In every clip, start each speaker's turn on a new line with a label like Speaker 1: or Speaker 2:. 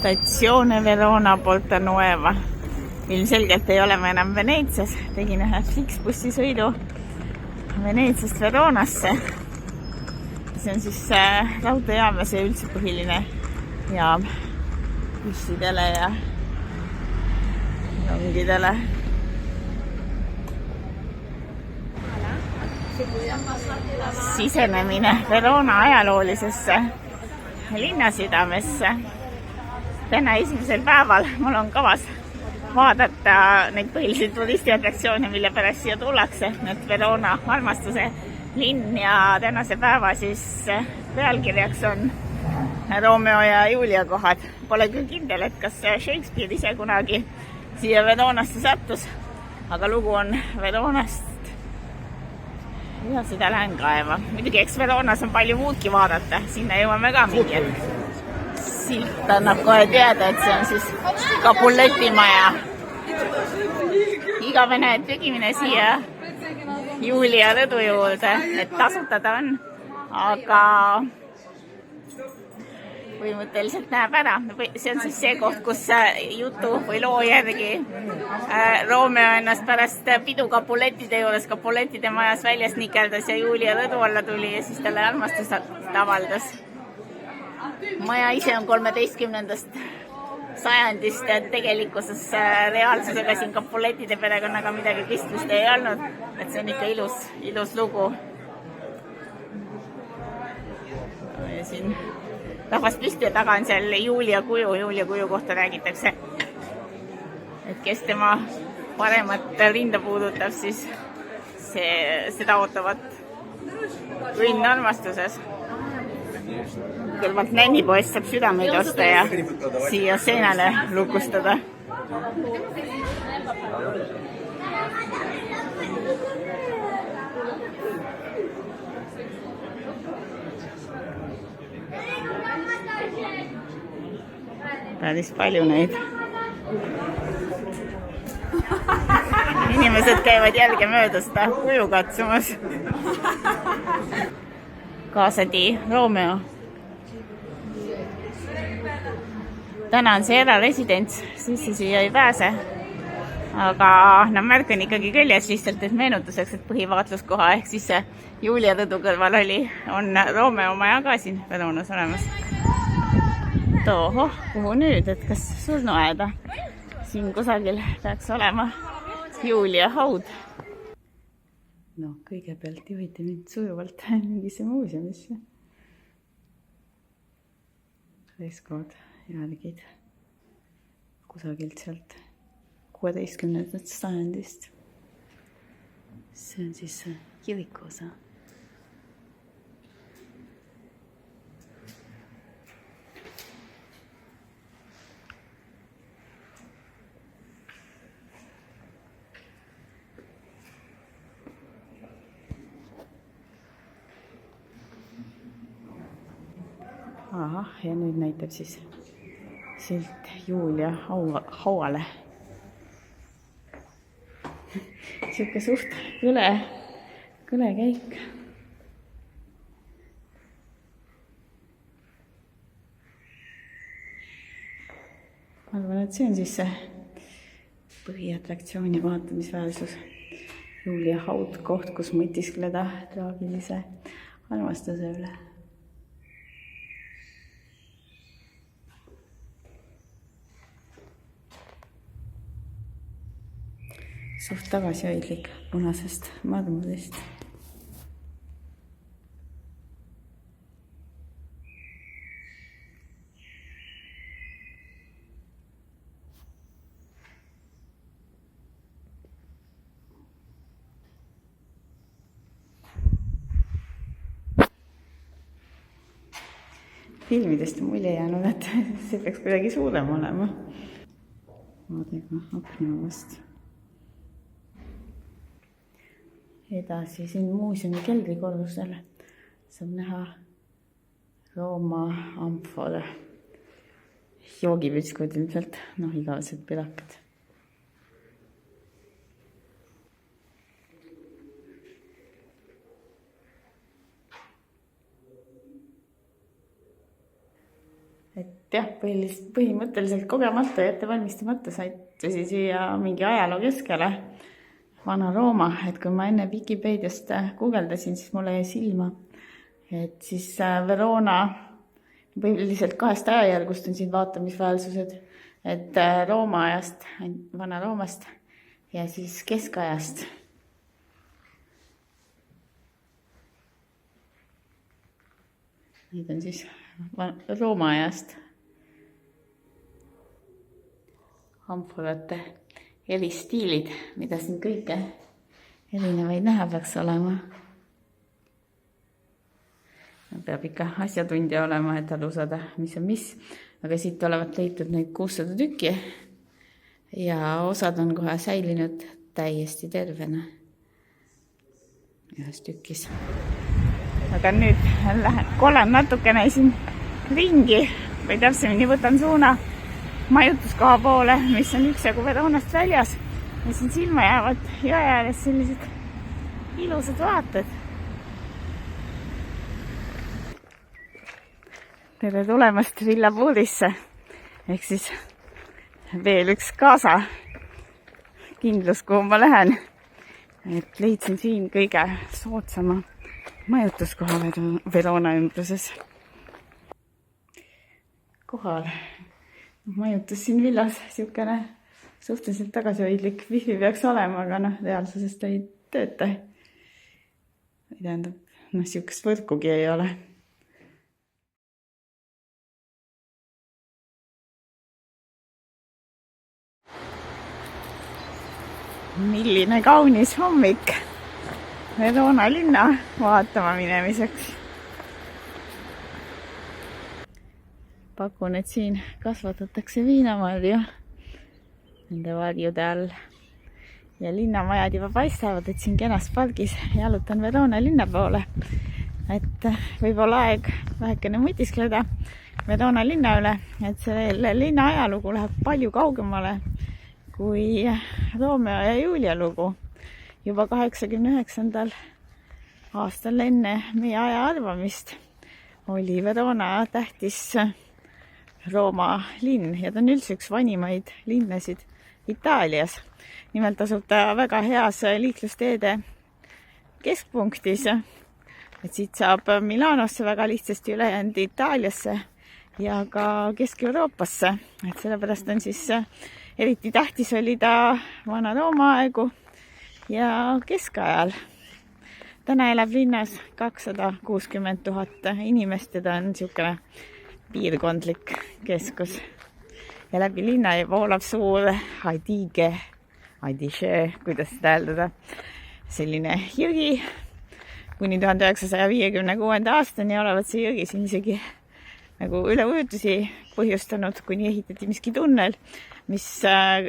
Speaker 1: Stazione Verona Porta Nueva. Ilmselgelt ei ole me enam Veneetsias. Tegin ühe fiksbussisõidu Veneetsiast Veronasse. See on siis raudteejaam ja see üldse põhiline jaam bussidele ja rongidele. Sisenemine Verona ajaloolisesse linnasüdamesse. Täna esimesel päeval mul on kavas vaadata neid põhiliselt turistiatraktsioone, mille pärast siia tullakse. Need Verona armastuse linn ja tänase päeva siis pealkirjaks on Romeo ja Julia kohad. Pole küll kindel, et kas Shakespeare ise kunagi siia Veronasse sattus, aga lugu on Veronast ja seda lähen kaeva. Muidugi, eks Veronas on palju muudki vaadata. Sinna jõuame ka mingi. Silt annab kohe teada, et see on siis Capuletti maja. Igavene tegimine siia Julia rõdu juurde, et tasutada on, aga põhimõtteliselt näeb ära. See on siis see koht, kus jutu või loo järgi Romeo ennast pärast pidu Capulettide juures Capulettide majas väljas nikeldas ja Julia rõdu alla tuli ja siis talle armastust avaldas. Maja ise on 13. sajandist, et tegelikkuses reaalsusega siin Capulettide perekonnaga midagi pistmist ei olnud, et see on ikka ilus lugu. Ja siin rahvas püsti ja taga on seal Julia kuju kohta räägitakse, et kes tema paremat rinda puudutab, siis seda ootavat õnn armastuses. Kõlvalt nännipoest saab südameid osta ja siia seinale lukustada. Päris palju neid. Inimesed käivad jälge mööda seda kuju katsumas. Kaasadi Romeo. Täna on see eraresidents, sisse siia ei pääse. Aga märk on ikkagi küljes lihtsalt, et meenutuseks, et põhivaatluskoha ehk siis Julia rõdu kõrval on Romeo maja ka siin Veronas olemas. Toho, kuhu nüüd, et kas surnuaeda? Siin kusagil peaks olema Julia haud. No, kõigepealt juhite mind sujuvalt mingisse muuseumisse. Freskood, jälgid kusagilt sealt 16. sajandist. See on siis kiriku osa. Aha, ja nüüd näitab siis silt Julia hauale. Siuke suht kõle käik. Ma arvan, et see on siis see põhiatraktsiooni vaatamisväärsus. Julia haud, koht, kus mõtiskleda traagilise armastuse üle. Suht tagasihoidlik punasest marmorist. Filmidest on mulje jäänud, et see peaks kuidagi suurem olema. Vaadega akna vastu. Edasi siin muuseumi keldrikorrusel saab näha Rooma amfor. Joogipütskud ilmselt, igavesed pilakad. et jah, põhimõtteliselt kogemata ja ettevalmistamata saitusin siia mingi ajaloo keskele, Vana-Rooma, et kui ma enne Vikipeediast guugeldasin, siis mulle jäi silma, et siis Verona põhiliselt 2 ajajärgust on siin vaatamisväärsused, et Rooma ajast, Vana-Roomast ja siis keskajast. Need on siis Rooma ajast amforate eristiilid, mida siin kõike erinevaid näha peaks olema. Peab ikka asjatundja olema, et aru saada, mis on mis. Aga siit olevat leitud neid 600 tükki ja osad on kohe säilinud täiesti tervena ühes tükis. Aga nüüd kolan natukene siin ringi või täpsemini võtan suuna majutuskoha poole, mis on üksjagu Veronast väljas ja siin silma jäävad jõe ääres sellised ilusad vaated. Tere tulemast Villa Puurisse ehk siis veel üks kaasa kindlus, kuhu ma lähen. Et leidsin siin kõige soodsama majutuskoha Verona ümbruses. Kohal majutus siin villas, siukene suhteliselt tagasihoidlik wifi peaks olema, aga reaalsuses ta ei tööta. Tähendab, siukest võrkugi ei ole. Milline kaunis hommik Verona linna vaatama minemiseks. Pakun, et siin kasvatatakse viinamarju nende varjude all. Ja linnamajad juba paistavad, et siin kenas pargis jalutan Verona linna poole. Et võib-olla aeg vähekene mõtiskleda Verona linna üle, et selle linna ajalugu läheb palju kaugemale kui Romeo ja Julia lugu. Juba 89. aastal enne meie aja arvamist oli Verona tähtis Rooma linn ja ta on üldse üks vanimaid linnasid Itaalias. Nimelt asub ta väga heas liiklusteede keskpunktis. Et siit saab Milanosse väga lihtsasti üle jäänud Itaaliasse ja ka Kesk-Euroopasse. Et sellepärast on siis eriti tähtis oli ta Vana-Rooma aegu ja keskajal. Täna elab linnas 260 000 inimest ja ta on niisugune piirkondlik keskus. Ja läbi linna voolab suur Adige, kuidas seda hääldada, selline jõgi. Kuni 1956. aastani olevat see jõgi siin isegi nagu üleujutusi põhjustanud, kuni ehitati miski tunnel, mis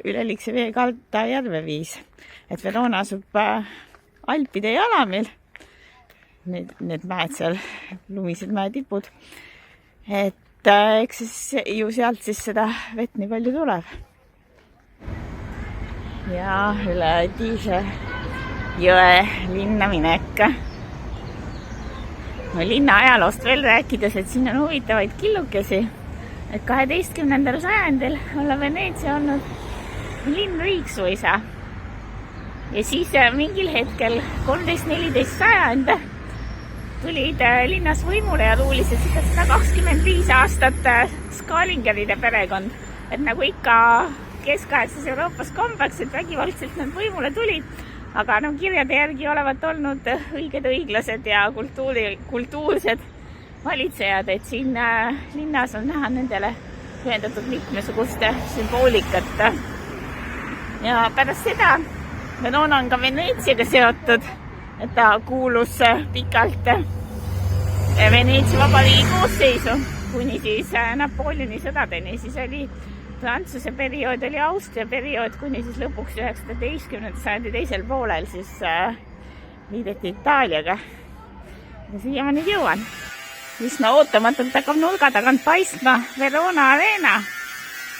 Speaker 1: üleliigse veekalda järve viis. Et Verona asub Alpide jalamil. Need mäed seal, lumised mäetipud. Et eks siis ju sealt siis seda vett nii palju tuleb. Ja üle Adige jõe linna minek. No, linna ajaloost veel rääkides, et siin on huvitavaid killukesi. Et 12. sajandil olla Veneetsia olnud linnriik suisa. Ja siis mingil hetkel 13-14 sajand tulid linnas võimule ja ruulisid 125 aastat Skalingeride perekond. Et nagu ikka keskaegses Euroopas kombeks, et vägivaldselt nad võimule tulid, aga kirjade järgi olevat olnud õiged, õiglased ja kultuursed valitsejad, et siin linnas on näha nendele pühendatud mitmesuguste sümboolikat. Ja pärast seda Verona on ka Veneetsiaga seotud, et ta kuulus pikalt Veneetsia vabariigi koosseisu, kuni siis Napoleoni sõdadeni. Siis oli Prantsuse periood, oli Austria periood, kuni siis lõpuks 19. sajandi teisel poolel siis liideti Itaaliaga. Ja siia ma nüüd jõuan. Üsna ootamatult hakkab nurga tagant paistma Verona Arena.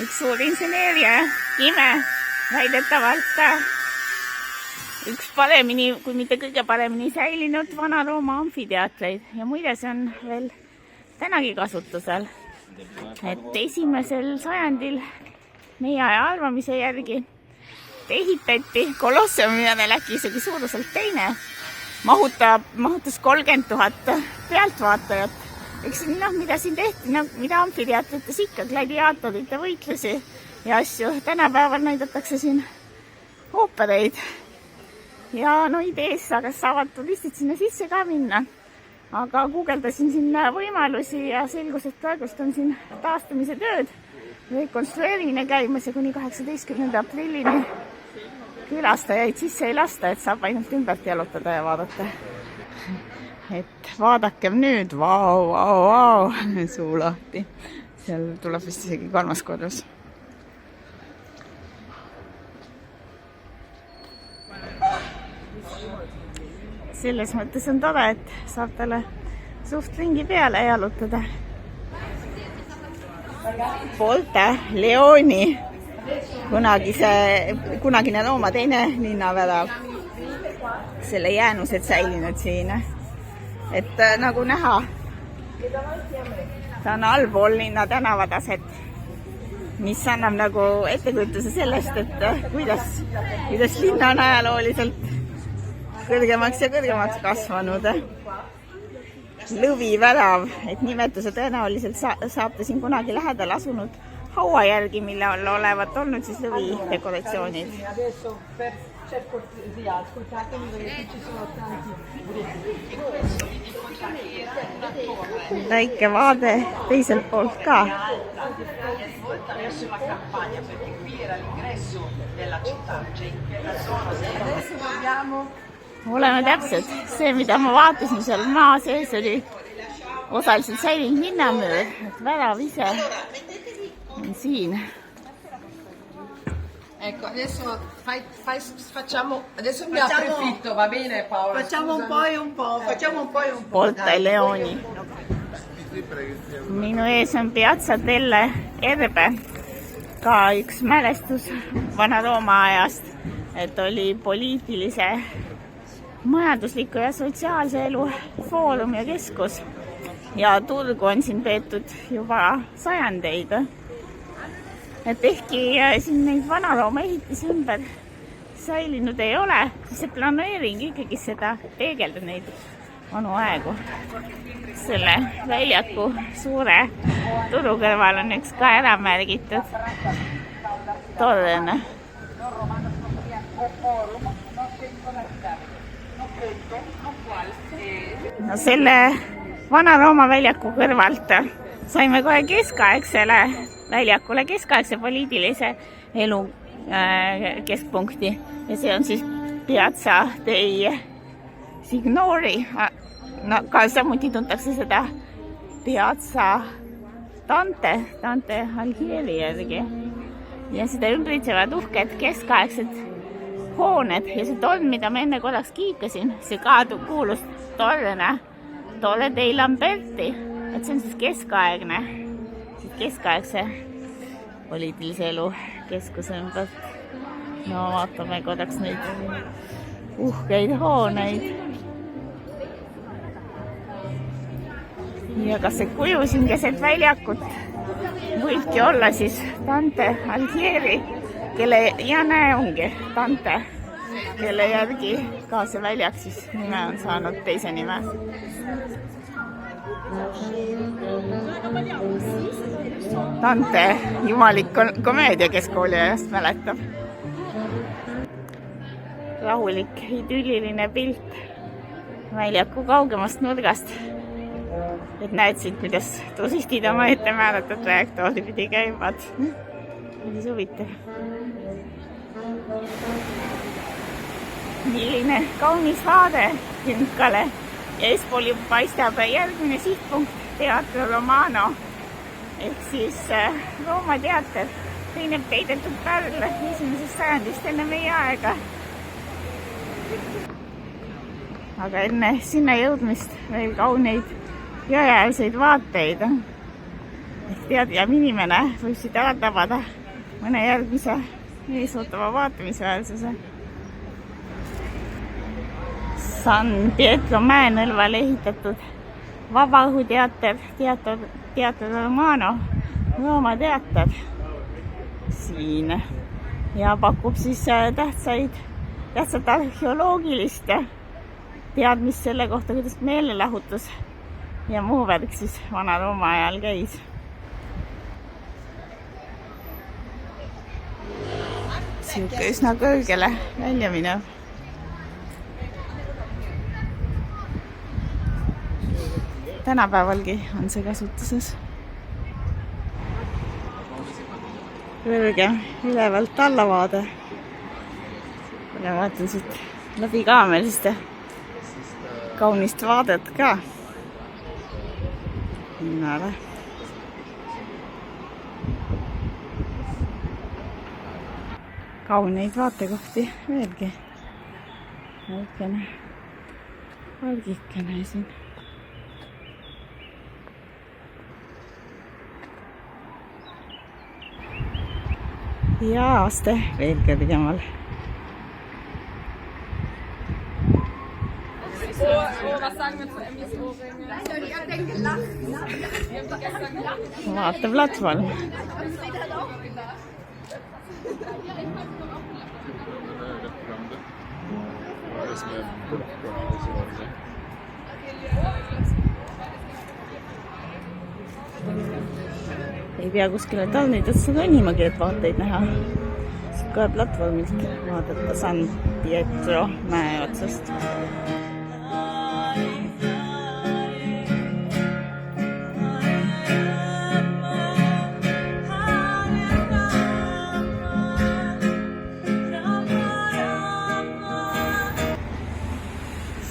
Speaker 1: Üks suur inseneeria ime, väidetavalt üks paremini, kui mitte kõige paremini säilinud Vana-Rooma amfiteatreid. Ja muide, see on veel tänagi kasutusel. et esimesel sajandil meie aja arvamise järgi ehitati Kolosseumi järel äkki isegi suuruselt teine, mahutas 30 000 pealtvaatajat. Eks mida siin tehti, mida amfiteatrites ikka, gladiaatorite võitlusi ja asju. Tänapäeval näidatakse siin oopereid ja idees saavad turistid sinna sisse ka minna. Aga guugeldasin sinna võimalusi ja selgus, et praegust on siin taastamise tööd, rekonstrueerimine käimas ja kuni 18. aprillini külastajaid sisse ei lasta, et saab ainult ümbert jalutada ja vaadata. Et vaadakem nüüd, vau, suu lahti. Seal tuleb vist isegi 3. korrus. Selles mõttes on tore, et saab talle suht ringi peale jalutada. Porta Leoni, kunagine Rooma teine linnavärav. Selle jäänused säilinud siin. Et nagu näha, ta on allpool linna tänavataset, mis annab nagu ettekujutuse sellest, et kuidas linna on ajalooliselt kõrgemaks ja kõrgemaks kasvanud. Lõvivärav, et nimetuse tõenäoliselt saab ta siin kunagi lähedal asunud haua järgi, mille olevat olnud siis lõvi dekoratsioonid. Väike vaade teiselt poolt ka. Oleme täpselt. See, mida ma vaatasin seal maa sees, oli osaliselt säilinud linnamüür, et värav ise on siin.
Speaker 2: Ecco, adesso mi approfitto, va bene Paola? Facciamo un po'.
Speaker 1: Porta Leoni. Minu ees on Piazza delle Erbe, ka üks mälestus Vana-Rooma ajast, et oli poliitilise, majandusliku ja sotsiaalse elu foorum ja keskus. Ja turgu on siin peetud juba sajandeid. Et ehkki siin neid Vana-Rooma ehitisi ümber säilinud ei ole, siis see planeering ikkagi seda peegeldab neid vanu aegu. Selle väljaku suure turu kõrval on üks ka ära märgitud torn. No selle Vana-Rooma väljaku kõrvalt saime kohe keskaegsele väljakule, keskaegse poliitilise elu keskpunkti ja see on siis Piazza dei Signori. No, ka samuti tuntakse seda Piazza Dante Alighieri järgi ja seda ümbritsevad uhked keskaegsed hooned ja see torn, mida ma enne korraks kiikasin, see ka kuulus Torre dei Lamberti, et see on siis keskaegse poliitilise elu keskuse ümber. No vaatame korraks neid uhkeid hooneid. Ja kas see kuju siin keset väljakut võibki olla siis Dante Alighieri, ja näe ongi Dante, kelle järgi ka see väljak siis nime on saanud teise nime. Dante jumalik komeedia, kes kooliajast mäletab. Rahulik, idülliline pilt väljaku kaugemast nurgast. Et näed siit, kuidas turistid oma ette määratud trajektoori pidi käivad. Mis huvitav. Milline kaunis vaade Künkale ja eespool juba paistab järgmine sihtpunkt Teatro Romano ehk siis Rooma teater, teine peidetud pärl 1. sajandist enne meie aega. Aga enne sinna jõudmist veel kauneid jõeäärseid vaateid. Ehk teadjam inimene võib siit ära tabada mõne järgmise eesootava vaatamisväärsuse. San Pietro mäenõlvale ehitatud vabaõhuteater, teater Romano, Rooma teater siin ja pakub siis tähtsat arheoloogilist teadmist selle kohta, kuidas meelelahutus ja muu värk siis Vana-Rooma ajal käis. Siuke üsna kõrgele välja minev. Tänapäevalgi on see kasutuses. Kõrge ülevalt allavaade. Ja vaatan siit läbi kaamerist kaunist vaadet ka. Linnale. Kauneid vaatekohti veelgi. Väikene pargikene siin. Ja aste veel kõrgemal. Vaateplatvorm. Ei pea kuskile tornidesse ronimagi, et vaateid näha. Siit kohe platvormilt vaadata San Pietro mäe otsast.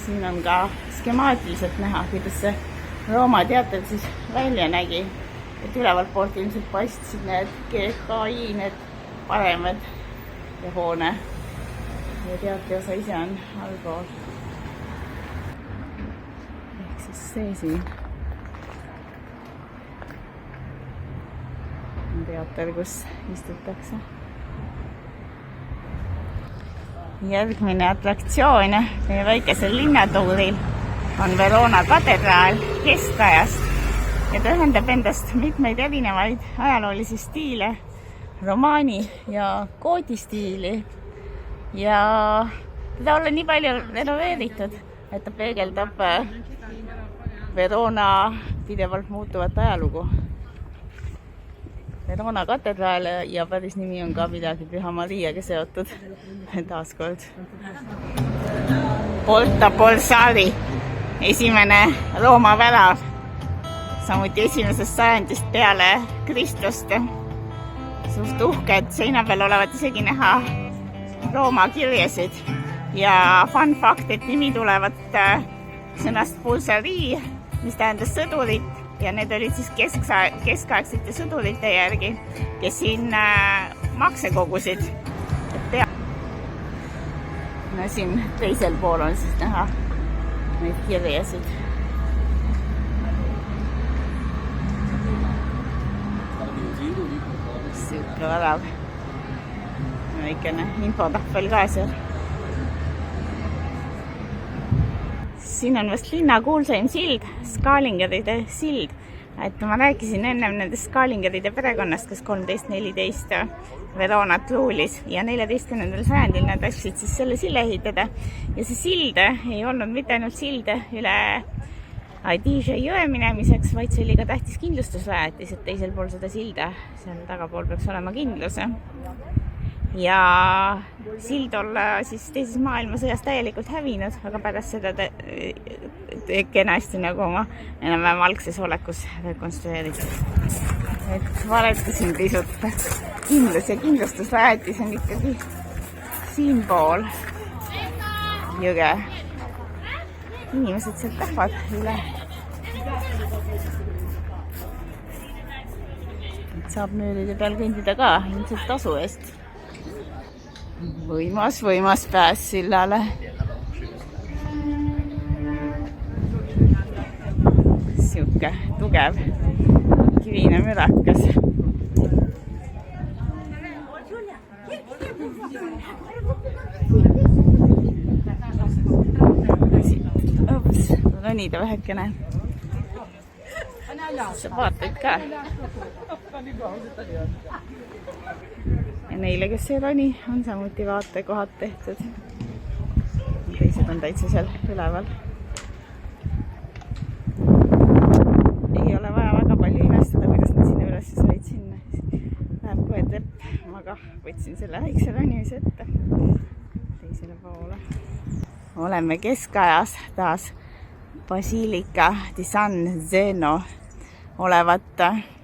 Speaker 1: Siin on ka skemaatiliselt näha, kuidas see Rooma teater siis välja nägi. Et ülevalt poolt ilmselt paistsid need GKI, need paremed ja hoone. Ja teatri osa ise on allpool. Ehk siis see siin. On teater, kus istutakse. Järgmine atraktsioon meie väikesel linnatuuril on Verona katedraal keskajast. Ja ta ühendab endast mitmeid erinevaid ajaloolisi stiile, romaani ja koodistiili. Ja teda olla nii palju renoveeritud, et ta peegeldab Verona pidevalt muutuvat ajalugu. Verona katedraal ja päris nimi on ka midagi Püha Mariaga seotud taaskord. Porta Bolsari, esimene Rooma värav. Samuti esimesest sajandist peale Kristust. Suht uhked seina peal olevat isegi näha Rooma kirjesid. Ja fun fact, et nimi tulevad sõnast pulsari, mis tähendas sõdurit. Ja need olid siis keskaegsete sõdurite järgi, kes siin makse kogusid. No siin teisel pool on siis näha neid kirjesid. Siuke värav. Väikene infotahvel ka seal. Siin on vast linna kuulsaim sild, Skalingeride sild. Et ma rääkisin ennem nendest Skalingeride perekonnast, kes 13-14 Veronat ruulis ja 14. sajandil nad läksid siis selle sille ehitada. Ja see silde ei olnud mitte ainult silde üle Adige jõe minemiseks, vaid see oli ka tähtis kindlustusväetis, et teisel pool seda silda, seal tagapool peaks olema kindluse. Ja sild olla siis teises maailmasõjas täielikult hävinud, aga pärast seda kenasti nagu oma enam-vähem algses olekus rekonstrueeritud. Et valetasin pisut kindlus ja kindlustusväetis on ikkagi siinpool jõge. Inimesed sealt tahvad üle. Saab möödide peal kõndida ka, ilmselt tasu eest. Võimas pääs sillale. Siuke tugev kivine mürakas. Ronida vähekene sa vaateid ka. Ja neile, kes ei roni, on samuti vaatekohad tehtud. Teised on täitsa seal üleval. Ei ole vaja väga palju imestada, kuidas nad sinna üles said sinna. Läheb kohe tepp, ma ka võtsin selle väikse ronimise ette teisele poole. Oleme keskajas taas Basilica di San Zeno olevat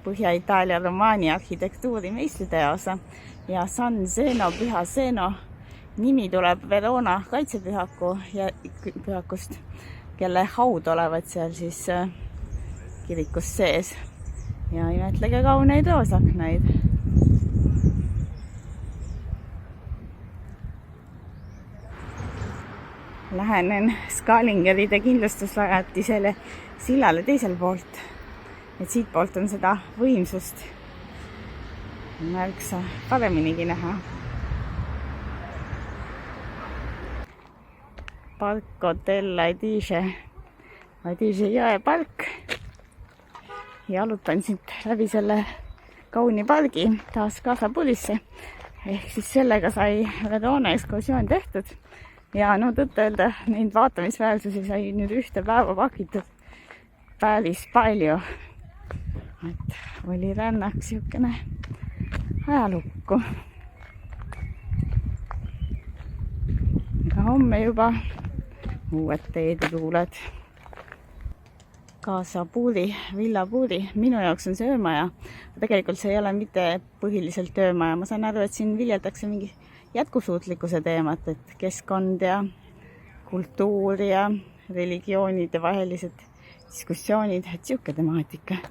Speaker 1: Põhja-Itaalia romaani arhitektuuri meistriteosa ja San Zeno, Püha Zeno nimi tuleb Verona kaitsepühakust, kelle haud olevat seal siis kirikus sees ja imetlege kauneid roosaknaid. Lähenen Skalingeride kindlustusrajatisele sillale teisel poolt. Et siit poolt on seda võimsust märksa pareminigi näha. Parco della Adige jõe park. Jalutan siit läbi selle kauni pargi taas Casapulisse. Ehk siis sellega sai Verona ekskursioon tehtud. Ja no tõtt-öelda neid vaatamisväärsusi sai nüüd ühte päeva pakitud päris palju. Et oli rännak siukene ajalukku. Aga homme juba uued teed ja tuuled. Casapuli, Villapuli. Minu jaoks on see öömaja. Tegelikult see ei ole mitte põhiliselt öömaja. Ma saan aru, et siin viljeldakse mingi jätkusuutlikkuse teemat, et keskkond ja kultuur ja religioonide vahelised diskussioonid, et siuke temaatika.